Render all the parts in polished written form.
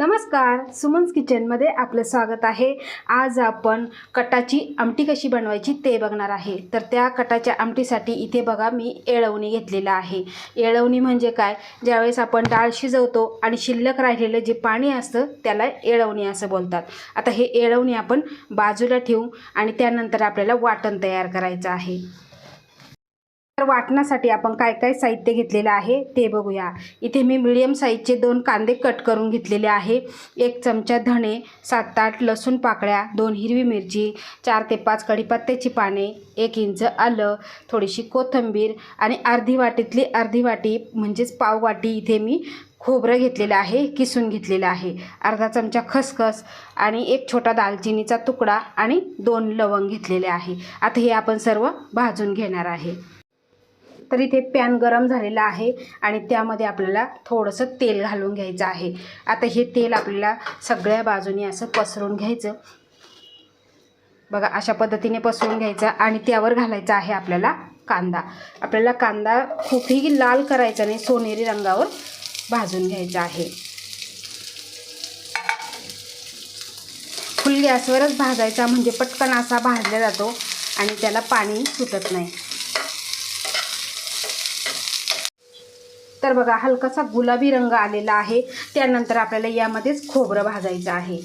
नमस्कार, सुमन्स किचनमध्ये आपलं स्वागत आहे। आज आपण कटाची आमटी कशी बनवायची ते बघणार आहे। तर त्या कटाच्या आमटीसाठी इथे बघा मी येळवणी घेतलेला आहे। येळवणी म्हणजे काय, ज्यावेळेस आपण डाळ शिजवतो आणि शिल्लक राहिलेलं जे पाणी असतं त्याला येळवणी असं बोलतात। आता हे येळवणी आपण बाजूला ठेवू आणि त्यानंतर आपल्याला वाटण तयार करायचं आहे। तर वाटण्यासाठी आपण काय काय साहित्य घेतलेलं आहे ते बघूया। इथे मी मीडियम साईजचे 2 कांदे कट करून घेतलेले आहे, 1 चमचा धणे, 7-8 लसूण पाकळ्या, 2 हिरवी मिरची, 4 ते 5 कढीपत्त्याची पाने, 1 इंच आलं, थोडीशी कोथिंबीर आणि अर्धी वाटीतली अर्धी वाटी म्हणजेच पाव वाटी इथे मी खोबरं घेतलेलं आहे, किसून घेतलेलं आहे, अर्धा चमचा खसखस आणि 1 छोटा दालचिनीचा तुकडा आणि 2 लवंग घेतलेले आहे। आता हे आपण सर्व भाजून घेणार आहे। तर इथे पॅन गरम झालेला आहे आणि त्यामध्ये आपल्याला थोडंसं तेल घालून घ्यायचं आहे। आता हे तेल आपल्याला सगळ्या बाजूनी असं पसरून घ्यायचं, बघा अशा पद्धतीने पसरून घ्यायचं आणि त्यावर घालायचा आहे आपल्याला कांदा। आपल्याला कांदा खूपही लाल करायचा नाही, सोनेरी रंगावर भाजून घ्यायचा आहे। फुल गॅसवरच भाजायचा म्हणजे पटकन असा भाजला जातो आणि त्याला पाणी सुटत नाही। तर बघा हलकासा गुलाबी रंग आलेला आहे। त्यानंतर आपल्याला यामध्येच खोबरं भाजायचं आहे,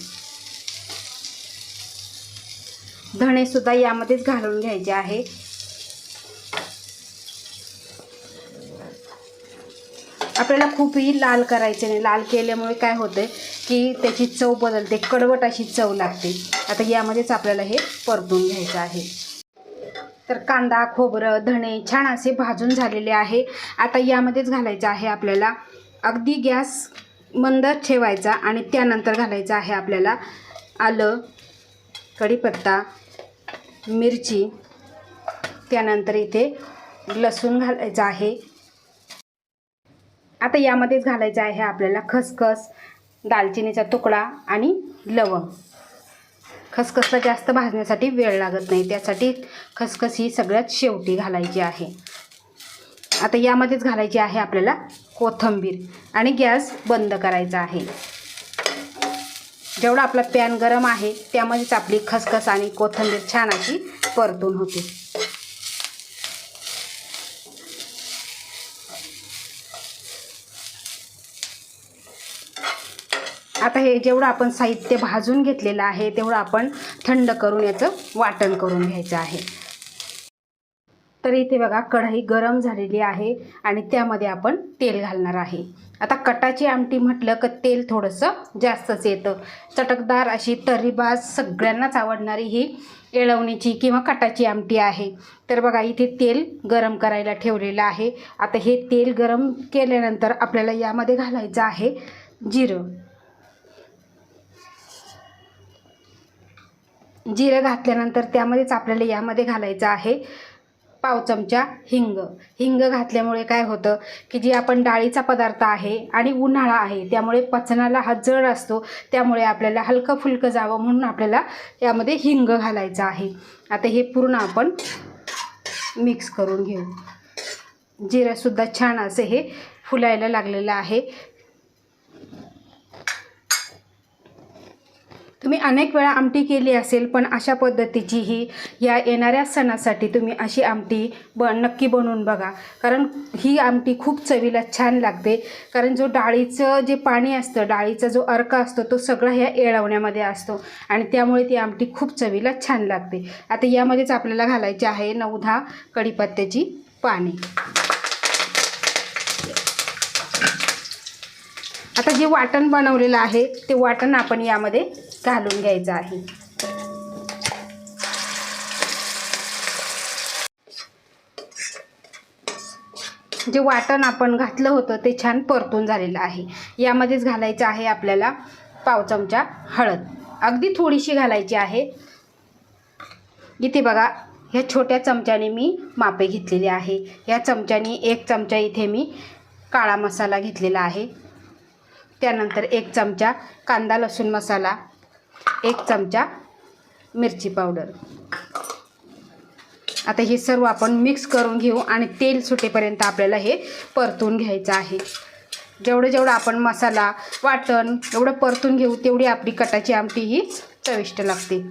धणे सुद्धा यामध्येच घालून घ्यायचे आहे। आपल्याला खूपही लाल करायचे नाही, लाल केल्यामुळे काय होतं की त्याची चव बदलते, कडवट अशी चव लागते। आता यामध्येच आपल्याला हे परतून घ्यायचं आहे। तर कांदा, खोबरं, धणे छान असे भाजून झालेले आहे। आता यामध्येच घालायचं आहे आपल्याला, अगदी गॅस मंद ठेवायचा आणि त्यानंतर घालायचं आहे आपल्याला आलं, कढीपत्ता, मिरची, त्यानंतर इथे लसूण घालायचं आहे। आता यामध्येच घालायचं आहे आपल्याला खसखस, दालचिनीचा तुकडा आणि लवंग। खसखसला जास्त भाजण्यासाठी वेळ लागत नाही, त्यासाठी खसखस ही सगळ्यात शेवटी घालायची आहे। आता यामध्येच घालायची आहे आपल्याला कोथिंबीर आणि गॅस बंद करायचा आहे। जेवढा आपला पॅन गरम आहे त्यामध्येच आपली खसखस आणि कोथिंबीर छान अशी परतून होते। आता हे जेवढं आपण साहित्य भाजून घेतलेलं आहे तेवढं आपण थंड करून याचं वाटण करून घ्यायचं आहे। तर इथे बघा कढई गरम झालेली आहे आणि त्यामध्ये आपण तेल घालणार आहे। आता कटाची आमटी म्हटलं की तेल थोडंसं जास्तच येतं, चटकदार अशी तर्रीबाज सगळ्यांनाच आवडणारी ही येळवणीची किंवा कटाची आमटी आहे। तर बघा इथे तेल गरम करायला ठेवलेलं आहे। आता हे तेल गरम केल्यानंतर आपल्याला यामध्ये घालायचं आहे जिरं। जिरं घातल्यानंतर त्यामध्येच आपल्याला यामध्ये घालायचं आहे पाव चमचा हिंग। हिंग घातल्यामुळे काय होतं की जी आपण डाळीचा पदार्थ आहे आणि उन्हाळा आहे त्यामुळे पचनाला हा जड असतो, त्यामुळे आपल्याला हलकं फुलकं जावं म्हणून आपल्याला यामध्ये हिंग घालायचं आहे। आता हे पूर्ण आपण मिक्स करून घेऊ। जिरंसुद्धा छान असे हे फुलायला लागलेलं आहे। तुम्ही अनेक वेळा आमटी केली असेल, पण अशा पद्धतीची ही या येणाऱ्या सणासाठी तुम्ही अशी आमटी नक्की बनवून बघा, कारण ही आमटी खूप चवीला छान लागते। कारण जो डाळीचं जे पाणी असतं, डाळीचा जो अर्क असतो तो सगळा ह्या येळवण्यामध्ये असतो आणि त्यामुळे ती आमटी खूप चवीला छान लागते। आता यामध्येच आपल्याला घालायचे आहे 9-10 कढीपत्त्याची पाने। आता जे वाटण बनवलेलं आहे ते वाटण आपण यामध्ये घालून घ्यायचं आहे। जे वाटण आपण घातलं होतं ते छान परतून झालेलं आहे। यामध्येच घालायचं आहे आपल्याला पाव चमचा हळद, अगदी थोडीशी घालायची आहे। इथे बघा ह्या छोट्या चमच्याने मी मापे घेतलेली आहे। या चमच्याने 1 चमचा इथे मी काळा मसाला घेतलेला आहे, त्यानंतर 1 चमचा कांदा लसूण मसाला, 1 चमचा मिरची पावडर। आता हे सर्व आपण मिक्स करून घेऊ आणि तेल सुटेपर्यंत आपल्याला हे परतून घ्यायचं आहे। जेवढं आपण मसाला वाटण एवढं परतून घेऊ तेवढी आपली कटाची आमटी ही चविष्ट लागते.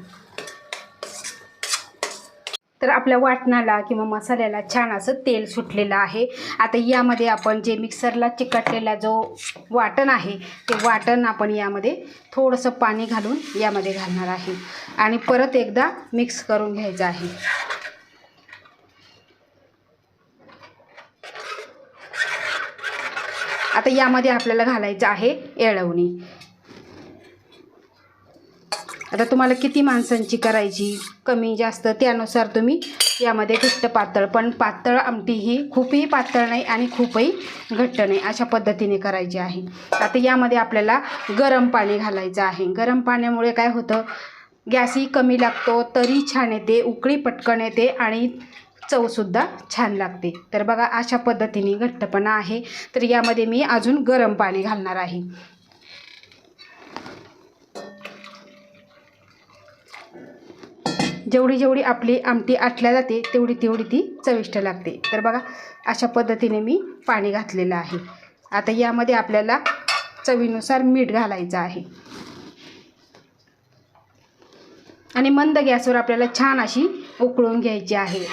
तर आपल्या वाटणाला किंवा मसाल्याला छान असं तेल सुटलेलं आहे. आता यामध्ये आपण जे मिक्सरला चिकटलेला जो वाटण आहे ते वाटण आपण यामध्ये थोडंसं पाणी घालून यामध्ये घालणार आहे आणि परत एकदा मिक्स करून घ्यायचं आहे. आता यामध्ये आपल्याला घालायचं आहे येळवणी. आता तुम्हाला किती माणसांची करायची, कमी जास्त त्यानुसार तुम्ही यामध्ये घट्ट पातळ, पण पातळ आमटी ही खूपही पातळ नाही आणि खूपही घट्ट नाही अशा पद्धतीने करायची आहे. आता यामध्ये आपल्याला गरम पाणी घालायचं आहे. गरम पाण्यामुळे काय होतं, गॅसही कमी लागतो, तरी छान येते, उकळी पटकन येते आणि चवसुद्धा छान लागते. तर बघा अशा पद्धतीने घट्टपणा आहे. तर यामध्ये मी अजून गरम पाणी घालणार आहे. जेवढी आपली आमटी आटल्या जाते तेवढी ती चविष्ट लागते. तर बघा अशा पद्धतीने मी पाणी घातलेलं आहे. आता यामध्ये आपल्याला चवीनुसार मीठ घालायचं आहे आणि मंद गॅसवर आपल्याला छान अशी उकळून घ्यायची आहे.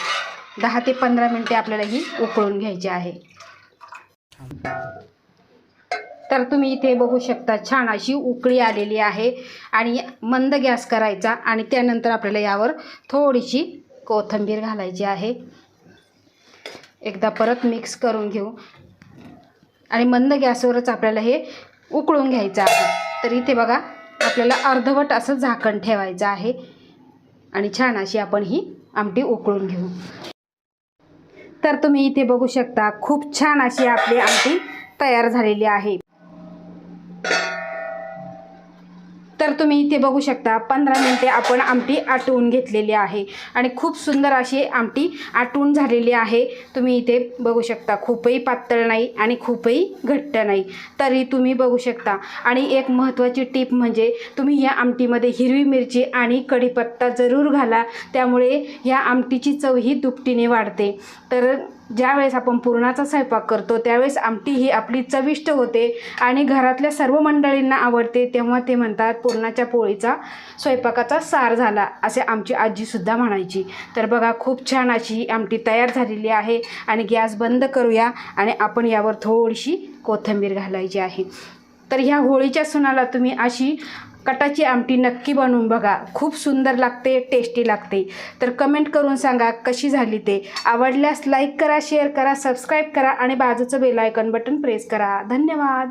10 ते 15 मिनिटे आपल्याला ही उकळून घ्यायची आहे. तर तुम्ही इथे बघू शकता छान अशी उकळी आलेली आहे आणि मंद गॅस करायचा आणि त्यानंतर आपल्याला यावर थोडीशी कोथिंबीर घालायची आहे. एकदा परत मिक्स करून घेऊ आणि मंद गॅसवरच आपल्याला हे उकळून घ्यायचं आहे. तर इथे बघा आपल्याला अर्धवट असं झाकण ठेवायचं आहे आणि छान अशी आपण ही आमटी उकळून घेऊ. तर तुम्ही इथे बघू शकता खूप छान अशी आपली आमटी तयार झालेली आहे. तर तुम्ही इथे बघू शकता 15 मिनिटे आपण आमटी आटवून घेतलेली आहे आणि खूप सुंदर अशी आमटी आटवून झालेली आहे. तुम्ही इथे बघू शकता खूपही पातळ नाही आणि खूपही घट्ट नाही, तरी तुम्ही बघू शकता. आणि एक महत्त्वाची टीप म्हणजे तुम्ही या आमटीमध्ये हिरवी मिरची आणि कढीपत्ता जरूर घाला, त्यामुळे या आमटीची चव ही दुपटीने वाढते. तर ज्यावेळेस आपण पुरणाचा स्वयंपाक करतो त्यावेळेस आमटी ही आपली चविष्ट होते आणि घरातल्या सर्व मंडळींना आवडते. तेव्हा ते म्हणतात पुरणाच्या पोळीचा स्वयंपाकाचा सार झाला, असे आमची आजीसुद्धा म्हणायची. तर बघा खूप छान अशी आमटी तयार झालेली आहे आणि गॅस बंद करूया आणि आपण यावर थोडीशी कोथिंबीर घालायची आहे. तर ह्या होळीच्या सणाला तुम्ही अशी कटाची आमटी नक्की बनवून बघा, खूप सुंदर लागते, टेस्टी लागते. तर कमेंट करून सांगा कशी झाली ते. आवडल्यास लाईक करा, शेअर करा, सबस्क्राईब करा आणि बाजूचं बेल आयकॉन बटन प्रेस करा. धन्यवाद.